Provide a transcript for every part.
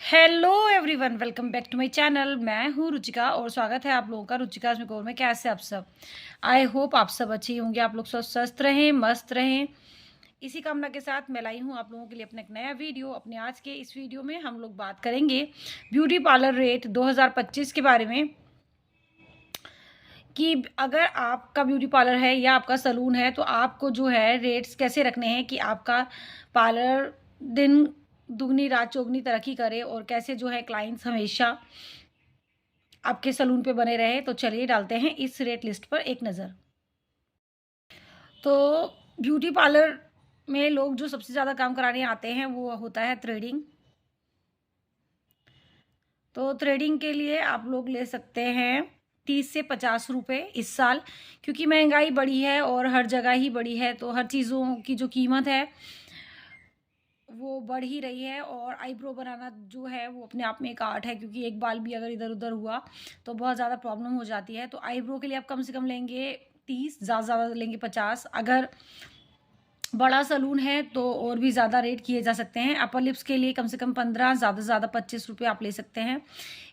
Hello everyone, welcome back to my channel. मैं हूँ रुचिका और स्वागत है आप लोगों का रुचिका मेकओवर में। कैसे आप सब? आई होप आप सब अच्छे होंगे, आप लोग स्वस्थ रहें, मस्त रहें। इसी कामना के साथ मैं लाई हूँ आप लोगों के लिए अपना एक नया वीडियो। अपने आज के इस वीडियो में हम लोग बात करेंगे ब्यूटी पार्लर रेट 2025 के बारे में, कि अगर आपका ब्यूटी पार्लर है या आपका सलून है तो आपको जो है रेट्स कैसे रखने हैं कि आपका पार्लर दिन दुगनी रात चौगनी तरक्की करे और कैसे जो है क्लाइंट्स हमेशा आपके सलून पे बने रहे। तो चलिए डालते हैं इस रेट लिस्ट पर एक नज़र। तो ब्यूटी पार्लर में लोग जो सबसे ज़्यादा काम कराने आते हैं वो होता है थ्रेडिंग। तो थ्रेडिंग के लिए आप लोग ले सकते हैं 30 से 50 रुपये इस साल, क्योंकि महंगाई बढ़ी है और हर जगह ही बढ़ी है, तो हर चीज़ों की जो कीमत है वो बढ़ ही रही है। और आईब्रो बनाना जो है वो अपने आप में एक आर्ट है, क्योंकि एक बाल भी अगर इधर उधर हुआ तो बहुत ज़्यादा प्रॉब्लम हो जाती है। तो आईब्रो के लिए आप कम से कम लेंगे 30, ज़्यादा से ज़्यादा लेंगे 50। अगर बड़ा सलून है तो और भी ज़्यादा रेट किए जा सकते हैं। अपर लिप्स के लिए कम से कम 15, ज़्यादा से ज़्यादा 25 रुपये आप ले सकते हैं।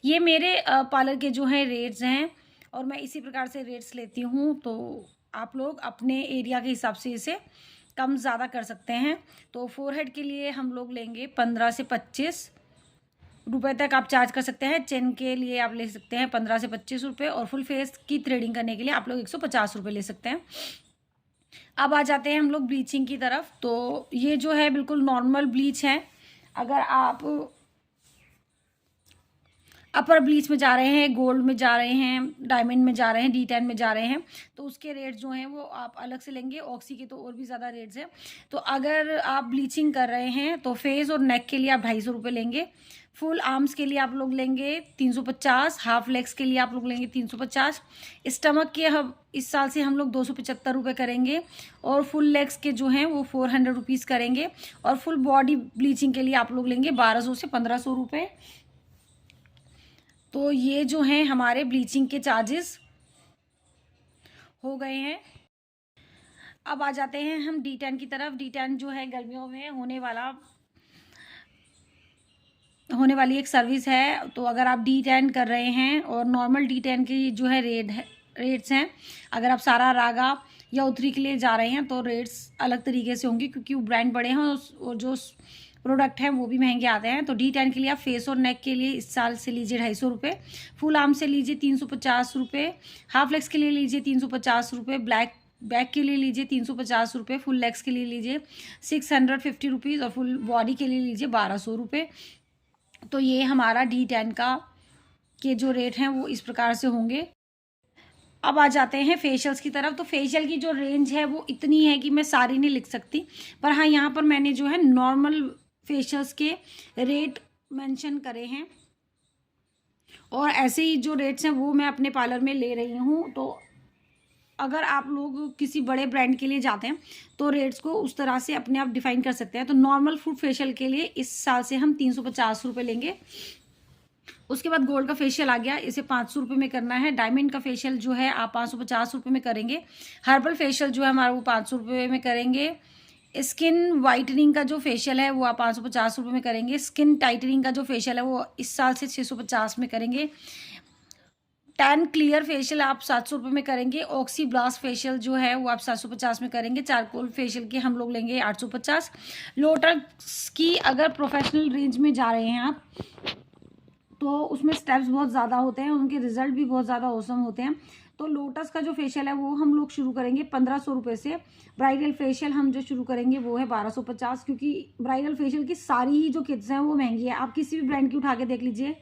ये मेरे पार्लर के जो हैं रेट्स हैं और मैं इसी प्रकार से रेट्स लेती हूँ। तो आप लोग अपने एरिया के हिसाब से इसे कम ज़्यादा कर सकते हैं। तो फोरहेड के लिए हम लोग लेंगे 15 से 25 रुपये तक आप चार्ज कर सकते हैं। चेन के लिए आप ले सकते हैं 15 से 25 रुपये और फुल फेस की थ्रेडिंग करने के लिए आप लोग 150 रुपये ले सकते हैं। अब आ जाते हैं हम लोग ब्लीचिंग की तरफ। तो ये जो है बिल्कुल नॉर्मल ब्लीच है। अगर आप अपर ब्लीच में जा रहे हैं, गोल्ड में जा रहे हैं, डायमंड में जा रहे हैं, D10 में जा रहे हैं, तो उसके रेट जो हैं वो आप अलग से लेंगे। ऑक्सी के तो और भी ज़्यादा रेट्स हैं। तो अगर आप ब्लीचिंग कर रहे हैं तो फेस और नेक के लिए आप 250 रुपये लेंगे। फुल आर्म्स के लिए आप लोग लेंगे 350, हाफ लेग्स के लिए आप लोग लेंगे 350। स्टमक के हम इस साल से हम लोग 275 रुपये करेंगे और फुल लेग्स के जो हैं वो 400 रुपीज़ करेंगे। और फुल बॉडी ब्लीचिंग के लिए आप लोग लेंगे 1200 से 1500 रुपये। तो ये जो हैं हमारे ब्लीचिंग के चार्जेस हो गए हैं। अब आ जाते हैं हम D10 की तरफ। D10 जो है गर्मियों में होने वाली एक सर्विस है। तो अगर आप D10 कर रहे हैं और नॉर्मल D10 की जो है रेट्स हैं, अगर आप सारा रागा या उतरी के लिए जा रहे हैं तो रेट्स अलग तरीके से होंगे, क्योंकि वो ब्रांड बड़े हैं और जो प्रोडक्ट हैं वो भी महंगे आते हैं। तो D10 के लिए आप फेस और नेक के लिए इस साल से लीजिए 250 रुपये, फुल आर्म से लीजिए 350 रुपये, हाफ लेग्स के लिए लीजिए 350 रुपये, ब्लैक बैक के लिए लीजिए 350 रुपये, फुल लेग्स के लिए लीजिए 650 रुपीज़ और फुल बॉडी के लिए लीजिए 1200 रुपये। तो ये हमारा D10 का के जो रेट हैं वो इस प्रकार से होंगे। अब आ जाते हैं फेशियल्स की तरफ। तो फेशियल की जो रेंज है वो इतनी है कि मैं सारी नहीं लिख सकती, पर हाँ यहाँ पर मैंने जो है नॉर्मल फेशियल्स के रेट मेंशन करे हैं और ऐसे ही जो रेट्स हैं वो मैं अपने पार्लर में ले रही हूँ। तो अगर आप लोग किसी बड़े ब्रांड के लिए जाते हैं तो रेट्स को उस तरह से अपने आप डिफाइन कर सकते हैं। तो नॉर्मल फुल फेशियल के लिए इस साल से हम 350 रुपये लेंगे। उसके बाद गोल्ड का फेशियल आ गया, इसे 500 रुपये में करना है। डायमंड का फेशियल जो है आप 550 रुपये में करेंगे। हर्बल फेशियल जो है हमारा वो 500 रुपये में करेंगे। स्किन वाइटनिंग का जो फेशियल है वो आप 550 रुपये में करेंगे। स्किन टाइटनिंग का जो फेशियल है वो इस साल से 650 में करेंगे। टैन क्लियर फेशियल आप 700 रुपये में करेंगे। ऑक्सी ब्लास्ट फेशियल जो है वो आप 750 में करेंगे। चारकोल फेशियल के हम लोग लेंगे 850। लोटस की अगर प्रोफेशनल रेंज में जा रहे हैं आप तो उसमें स्टेप्स बहुत ज़्यादा होते हैं, उनके रिजल्ट भी बहुत ज़्यादा औसम होते हैं। तो लोटस का जो फेशियल है वो हम लोग शुरू करेंगे 1500 रुपये से। ब्राइडल फेशियल हम जो शुरू करेंगे वो है 1250, क्योंकि ब्राइडल फेशियल की सारी ही जो किट्स हैं वो महंगी है। आप किसी भी ब्रांड की उठा के देख लीजिए।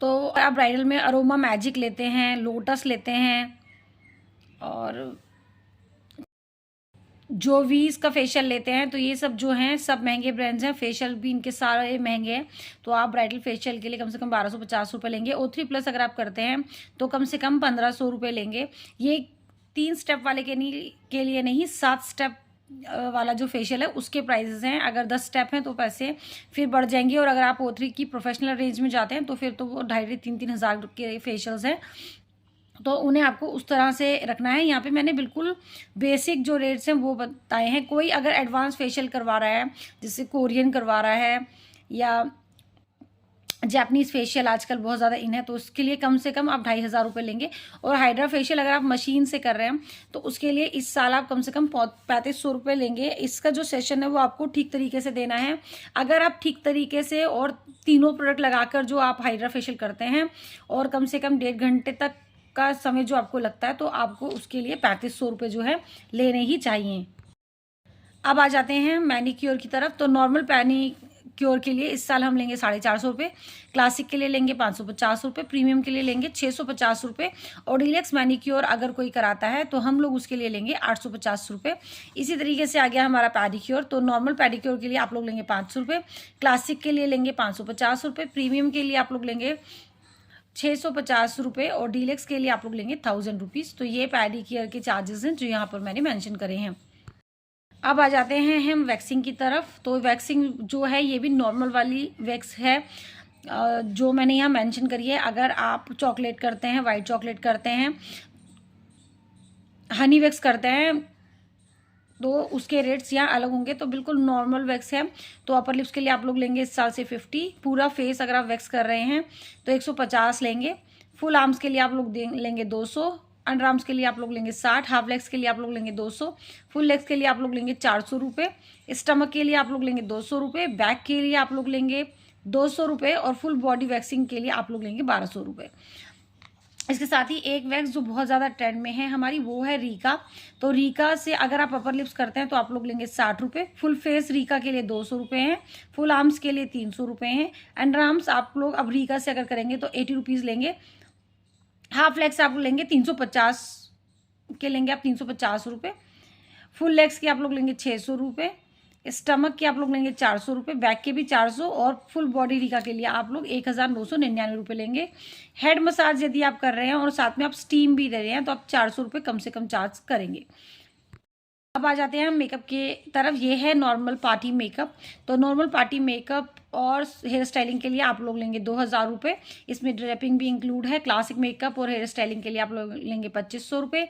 तो आप ब्राइडल में अरोमा मैजिक लेते हैं, लोटस लेते हैं और जो वीज का फेशियल लेते हैं, तो ये सब जो हैं सब महंगे ब्रांड्स हैं। फेशियल भी इनके सारे महंगे हैं। तो आप ब्राइडल फेशियल के लिए कम से कम 1250 रुपये लेंगे। O3+ अगर आप करते हैं तो कम से कम 1500 रुपये लेंगे। ये 3 स्टेप वाले के लिए नहीं, 7 स्टेप वाला जो फेशियल है उसके प्राइजेस हैं। अगर 10 स्टेप हैं तो पैसे फिर बढ़ जाएंगे। और अगर आप O3 की प्रोफेशनल रेंज में जाते हैं तो फिर तो वो 2,500-3,000 हज़ार के फेशियल्स हैं। तो उन्हें आपको उस तरह से रखना है। यहाँ पे मैंने बिल्कुल बेसिक जो रेट्स हैं वो बताए हैं। कोई अगर एडवांस फेशियल करवा रहा है, जैसे कोरियन करवा रहा है या जैपनीज़ फेशियल आजकल बहुत ज़्यादा इन है, तो उसके लिए कम से कम आप 2,500 लेंगे। और हाइड्रा फेशियल अगर आप मशीन से कर रहे हैं तो उसके लिए इस साल आप कम से कम 3,500 लेंगे। इसका जो सेशन है वो आपको ठीक तरीके से देना है। अगर आप ठीक तरीके से और तीनों प्रोडक्ट लगाकर जो आप हाइड्रा फेशियल करते हैं और कम से कम 1.5 घंटे तक का समय जो आपको लगता है, तो आपको उसके लिए 3,500 जो है लेने ही चाहिए। अब आ जाते हैं मैनीक्योर की तरफ। तो नॉर्मल मैनीक्योर के लिए इस साल हम लेंगे 450 क्लासिक के लिए लेंगे 550 प्रीमियम के लिए लेंगे 650 और डीलक्स मैनीक्योर अगर कोई कराता है तो हम लोग उसके लिए लेंगे 850 इसी तरीके से आ गया हमारा पैडिक्योर। तो नॉर्मल पैडिक्योर के लिए आप लोग लेंगे 500 क्लासिक के लिए लेंगे 550 प्रीमियम के लिए आप लोग लेंगे 650 और डीलक्स के लिए आप लोग लेंगे 1000 रुपीज़। तो ये पैडिक्योर के चार्जेस हैं जो यहाँ पर मैंने मेंशन करे हैं। अब आ जाते हैं हम वैक्सिंग की तरफ। तो वैक्सिंग जो है ये भी नॉर्मल वाली वैक्स है जो मैंने यहाँ मेंशन करी है। अगर आप चॉकलेट करते हैं, वाइट चॉकलेट करते हैं, हनी वैक्स करते हैं तो उसके रेट्स यहाँ अलग होंगे। तो बिल्कुल नॉर्मल वैक्स है तो अपर लिप्स के लिए आप लोग लेंगे इस साल से 50। पूरा फेस अगर आप वैक्स कर रहे हैं तो 150 लेंगे। फुल आर्म्स के लिए आप लोग लेंगे 200, अंडर आर्म्स के लिए आप लोग लेंगे 60, हाफ लेग्स के लिए आप लोग लेंगे 200, फुल लेग्स के लिए आप लोग लेंगे 400 रुपये, स्टमक के लिए आप लोग लेंगे 200 रुपये, बैक के लिए आप लोग लेंगे 200 रुपये और फुल बॉडी वैक्सिंग के लिए आप लोग लेंगे 1200 रुपये। इसके साथ ही एक वैक्स जो बहुत ज़्यादा ट्रेंड में है हमारी वो है रीका। तो रीका से अगर आप अपर लिप्स करते हैं तो आप लोग लेंगे 60 रुपये। फुल फेस रीका के लिए 200 रुपये हैं, फुल आर्म्स के लिए 300 रुपये हैं। अंडर आर्म्स आप लोग अब रीका से अगर करेंगे तो 80 रुपीज़ लेंगे। हाफ लेग्स आप लेंगे 350 के लेंगे आप 350 रुपये। फुल लेग्स के आप लोग लेंगे 600 रुपये। स्टमक के आप लोग लेंगे 400 रुपये, बैक के भी 400 और फुल बॉडी रीका के लिए आप लोग 1,999 रुपये लेंगे। हेड मसाज यदि आप कर रहे हैं और साथ में आप स्टीम भी दे रहे हैं तो आप 400 रुपये कम से कम चार्ज करेंगे। अब आ जाते हैं हम मेकअप के तरफ। ये है नॉर्मल पार्टी मेकअप। तो नॉर्मल पार्टी मेकअप और हेयर स्टाइलिंग के लिए आप लोग लेंगे 2,000 रुपये। इसमें ड्रेपिंग भी इंक्लूड है। क्लासिक मेकअप और हेयर स्टाइलिंग के लिए आप लोग लेंगे 2,500 रुपये।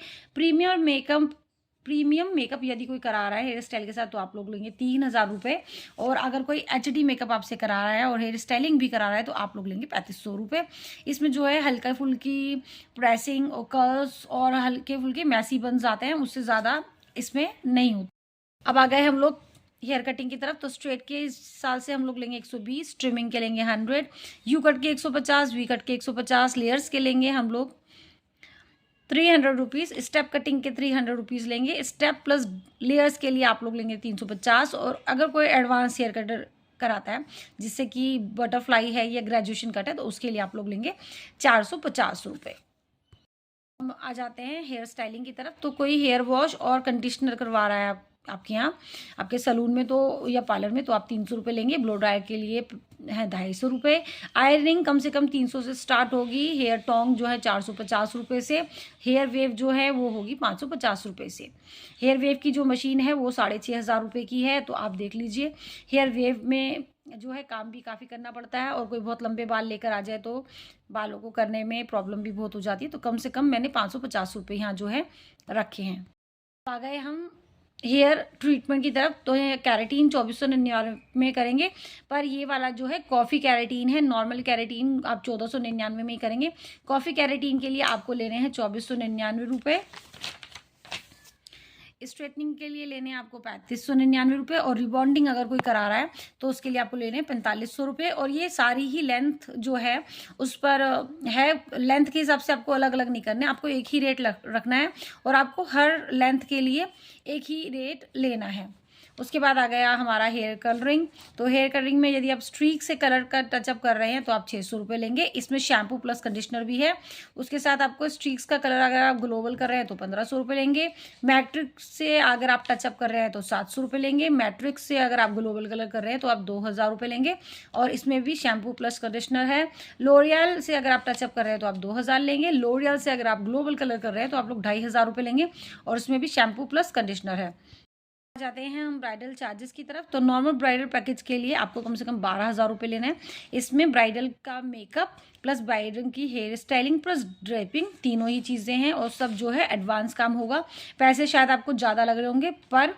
प्रीमियम मेकअप यदि कोई करा रहा है हेयर स्टाइल के साथ तो आप लोग लेंगे 3,000 रुपये। और अगर कोई HD मेकअप आपसे करा रहा है और हेयर स्टाइलिंग भी करा रहा है तो आप लोग लेंगे 3,500 रुपये। इसमें जो है हल्का फुल्की प्रेसिंग और कर्ल्स और हल्के फुल्के मैसी बन जाते हैं, उससे ज़्यादा इसमें नहीं होता। अब आ गए हम लोग हेयर कटिंग की तरफ। तो स्ट्रेट के इस साल से हम लोग लेंगे 120, ट्रिमिंग के लेंगे 100, यू कट के 150, वी कट के 150, लेयर्स के लेंगे हम लोग 300 रुपीज़, स्टेप कटिंग के 300 रुपीज़ लेंगे। स्टेप प्लस लेयर्स के लिए आप लोग लेंगे 350। और अगर कोई एडवांस हेयर कटर कराता है जिससे कि बटरफ्लाई है या ग्रेजुएशन कट है तो उसके लिए आप लोग लेंगे 450 रुपये। हम आ जाते हैं हेयर स्टाइलिंग की तरफ। तो कोई हेयर वॉश और कंडीशनर करवा रहा है आपके यहाँ, आपके सलून में तो या पार्लर में, तो आप 300 रुपये लेंगे। ब्लो ड्रायर के लिए है 250 रुपये। आयरनिंग कम से कम 300 से स्टार्ट होगी। हेयर टोंग जो है 450 रुपये से। हेयर वेव जो है वो होगी 550 रुपये से। हेयर वेव की जो मशीन है वो 6,500 रुपये की है, तो आप देख लीजिए। हेयर वेव में जो है काम भी काफ़ी करना पड़ता है और कोई बहुत लंबे बाल लेकर आ जाए तो बालों को करने में प्रॉब्लम भी बहुत हो जाती है। तो कम से कम मैंने 550 रुपये यहाँ जो है रखे हैं। आ गए हम हेयर ट्रीटमेंट की तरफ। तो ये कैरेटीन 2499 में करेंगे, पर ये वाला जो है कॉफ़ी कैरेटीन है। नॉर्मल कैरेटीन आप 1499 में ही करेंगे। कॉफ़ी कैरेटीन के लिए आपको लेने हैं 2499 रुपये। स्ट्रेटनिंग के लिए लेने हैं आपको 3599 रुपये। और रिबॉन्डिंग अगर कोई करा रहा है तो उसके लिए आपको लेने हैं 4500 रुपये। और ये सारी ही लेंथ जो है उस पर है, लेंथ के हिसाब से आपको अलग अलग नहीं करना है, आपको एक ही रेट रखना है और आपको हर लेंथ के लिए एक ही रेट लेना है। उसके बाद आ गया हमारा हेयर कलरिंग। तो हेयर कलरिंग में यदि आप स्ट्रीक से कलर का टचअप कर रहे हैं तो आप 600 रुपये लेंगे। इसमें शैम्पू प्लस कंडीशनर भी है। उसके साथ आपको स्ट्रीक्स का कलर अगर आप ग्लोबल कर रहे हैं तो 1,500 रुपये लेंगे। मैट्रिक्स से अगर आप टचअप कर रहे हैं तो 700 रुपये लेंगे। मैट्रिक्स से अगर आप ग्लोबल कलर कर रहे हैं तो आप 2,000 रुपये लेंगे और इसमें भी शैम्पू प्लस कंडीशनर है। लोरियल से अगर आप टचअप कर रहे हैं तो आप 2,000 लेंगे। लोरियल से अगर आप ग्लोबल कलर कर रहे हैं तो आप लोग 2,500 रुपये लेंगे और उसमें भी शैम्पू प्लस कंडीशनर है। जाते हैं हम ब्राइडल चार्जेस की तरफ। तो नॉर्मल ब्राइडल पैकेज के लिए आपको कम से कम 12,000 रुपये लेना है। इसमें ब्राइडल का मेकअप प्लस ब्राइडल की हेयर स्टाइलिंग प्लस ड्रेपिंग तीनों ही चीज़ें हैं और सब जो है एडवांस काम होगा। पैसे शायद आपको ज़्यादा लग रहे होंगे पर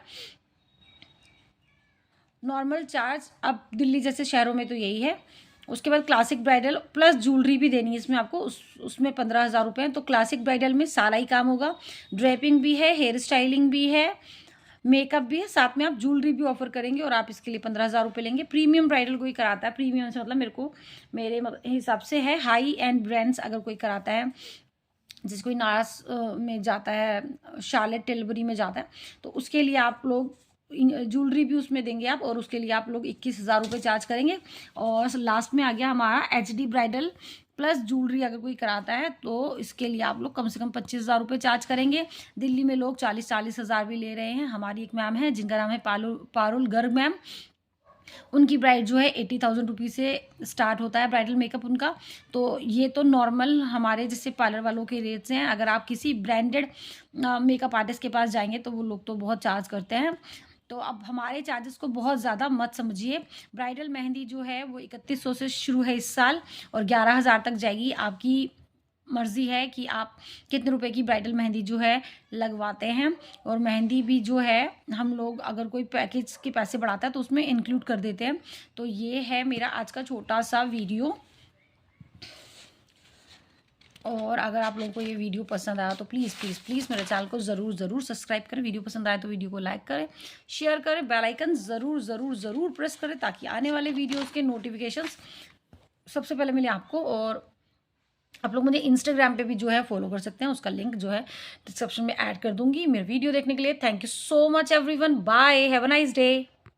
नॉर्मल चार्ज अब दिल्ली जैसे शहरों में तो यही है। उसके बाद क्लासिक ब्राइडल प्लस ज्वेलरी भी देनी है इसमें आपको, उसमें 15,000 रुपये हैं। तो क्लासिक ब्राइडल में सारा ही काम होगा, ड्रेपिंग भी है, हेयर स्टाइलिंग भी है, मेकअप भी है, साथ में आप ज्वेलरी भी ऑफर करेंगे और आप इसके लिए 15,000 रुपये लेंगे। प्रीमियम ब्राइडल कोई कराता है, प्रीमियम से मतलब मेरे हिसाब से है हाई एंड ब्रांड्स अगर कोई कराता है, जैसे कोई नाराज में जाता है, शार्लेट टिल्बरी में जाता है, तो उसके लिए आप लोग ज्वेलरी भी उसमें देंगे आप, और उसके लिए आप लोग 21,000 रुपये चार्ज करेंगे। और लास्ट में आ गया हमारा HD ब्राइडल प्लस ज्वेलरी अगर कोई कराता है तो इसके लिए आप लोग कम से कम 25,000 रुपये चार्ज करेंगे। दिल्ली में लोग 40,000 भी ले रहे हैं। हमारी एक मैम है जिनका नाम है पारुल गर्ग मैम, उनकी ब्राइड जो है 80,000 रुपीज़ से स्टार्ट होता है ब्राइडल मेकअप उनका। तो ये तो नॉर्मल हमारे जैसे पार्लर वालों के रेट्स हैं। अगर आप किसी ब्रांडेड मेकअप आर्टिस्ट के पास जाएंगे तो वो लोग तो बहुत चार्ज करते हैं। तो अब हमारे चार्जेस को बहुत ज़्यादा मत समझिए। ब्राइडल मेहंदी जो है वो 3100 से शुरू है इस साल और 11,000 तक जाएगी। आपकी मर्ज़ी है कि आप कितने रुपए की ब्राइडल मेहंदी जो है लगवाते हैं। और मेहंदी भी जो है हम लोग अगर कोई पैकेज के पैसे बढ़ाता है तो उसमें इंक्लूड कर देते हैं। तो ये है मेरा आज का छोटा सा वीडियो। और अगर आप लोगों को ये वीडियो पसंद आया तो प्लीज़ प्लीज़ प्लीज़ मेरे चैनल को ज़रूर सब्सक्राइब करें। वीडियो पसंद आए तो वीडियो को लाइक करें, शेयर करें, बेल आइकन ज़रूर प्रेस करें ताकि आने वाले वीडियोज़ के नोटिफिकेशंस सबसे पहले मिले आपको। और आप लोग मुझे इंस्टाग्राम पे भी जो है फॉलो कर सकते हैं, उसका लिंक जो है डिस्क्रिप्शन में ऐड कर दूंगी। मेरे वीडियो देखने के लिए thank you so much everyone, bye, have a nice day.